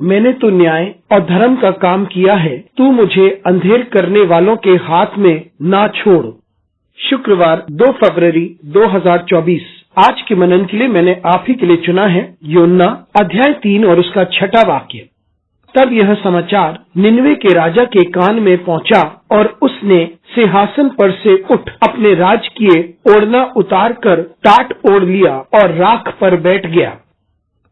मैंने तो न्याय और धर्म का काम किया है, तू मुझे अंधेर करने वालों के हाथ में ना छोड़। शुक्रवार 2 फरवरी 2024। आज के मनन के लिए मैंने आप ही के लिए चुना है योना अध्याय 3 और उसका 6वां वाक्य। तब यह समाचार निनवे के राजा के कान में पहुंचा और उसने सिंहासन पर से उठ अपने राजकीय ओढ़ना उतार कर टाट ओढ़ लिया और राख पर बैठ गया।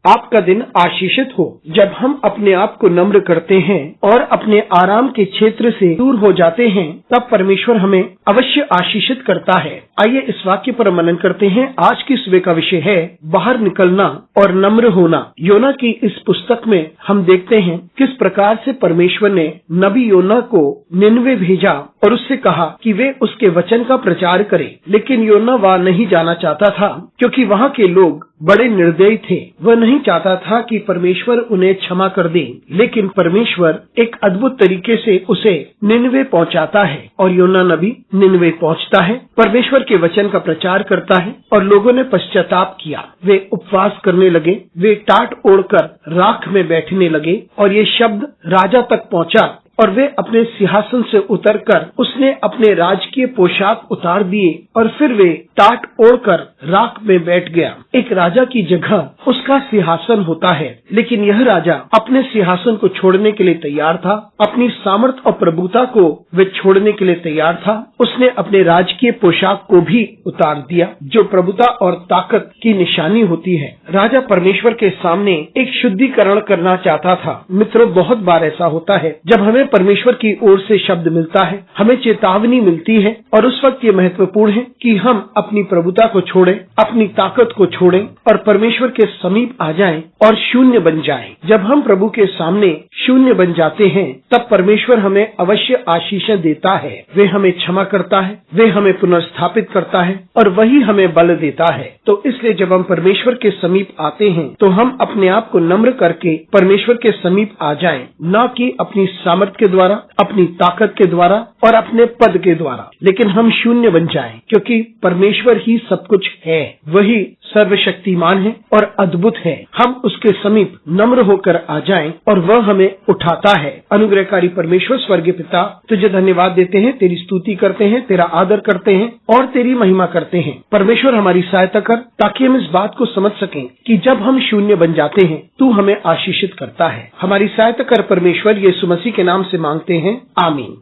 आपका दिन आशीषित हो। जब हम अपने आप को नम्र करते हैं और अपने आराम के क्षेत्र से दूर हो जाते हैं, तब परमेश्वर हमें अवश्य आशीषित करता है। आइए इस वाक्य पर मनन करते हैं। आज की सुबह का विषय है बाहर निकलना और नम्र होना। योना की इस पुस्तक में हम देखते हैं किस प्रकार से परमेश्वर ने नबी योना को निनवे भेजा और उससे कहा कि वे उसके वचन का प्रचार करें। लेकिन योना वह नहीं जाना चाहता था, क्योंकि वहाँ के लोग बड़े निर्दयी थे। वह नहीं चाहता था कि परमेश्वर उन्हें क्षमा कर दे, लेकिन परमेश्वर एक अद्भुत तरीके से उसे निनवे पहुंचाता है और योना नबी निनवे पहुंचता है, परमेश्वर के वचन का प्रचार करता है और लोगों ने पश्चाताप किया। वे उपवास करने लगे, वे टाट ओढ़कर राख में बैठने लगे और ये शब्द राजा तक पहुंचा और वे अपने सिंहासन से उतरकर उसने अपने राजकीय पोशाक उतार दिए और फिर वे टाट ओढ़कर राख में बैठ गया। एक राजा की जगह उसका सिंहासन होता है, लेकिन यह राजा अपने सिंहासन को छोड़ने के लिए तैयार था। अपनी सामर्थ और प्रभुता को वे छोड़ने के लिए तैयार था। उसने अपने राजकीय पोशाक को भी उतार दिया, जो प्रभुता और ताकत की निशानी होती है। राजा परमेश्वर के सामने एक शुद्धिकरण करना चाहता था। मित्रों, बहुत बार ऐसा होता है जब हमें परमेश्वर की ओर से शब्द मिलता है, हमें चेतावनी मिलती है और उस वक्त ये महत्वपूर्ण है कि हम अपनी प्रभुता को छोड़ें, अपनी ताकत को छोड़ें और परमेश्वर के समीप आ जाएं और शून्य बन जाएं। जब हम प्रभु के सामने शून्य बन जाते हैं, तब परमेश्वर हमें अवश्य आशीषें देता है। वे हमें क्षमा करता है, वे हमें पुनर्स्थापित करता है और वही हमें बल देता है। तो इसलिए जब हम परमेश्वर के समीप आते हैं, तो हम अपने आप को नम्र करके परमेश्वर के समीप आ जाएं, न कि अपनी सामर्थ्य के द्वारा, अपनी ताकत के द्वारा और अपने पद के द्वारा, लेकिन हम शून्य बन जाएं, क्योंकि परमेश्वर ही सब कुछ है। वही सर्वशक्तिमान है और अद्भुत है। हम उसके समीप नम्र होकर आ जाएं और वह हमें उठाता है। अनुग्रहकारी परमेश्वर स्वर्गीय पिता, तुझे धन्यवाद देते हैं, तेरी स्तुति करते हैं, तेरा आदर करते हैं और तेरी महिमा करते हैं। परमेश्वर हमारी सहायता कर, ताकि हम इस बात को समझ सकें कि जब हम शून्य बन जाते हैं, तू हमें आशीषित करता है। हमारी सहायता कर परमेश्वर, यीशु मसीह के नाम से मांगते हैं, आमीन।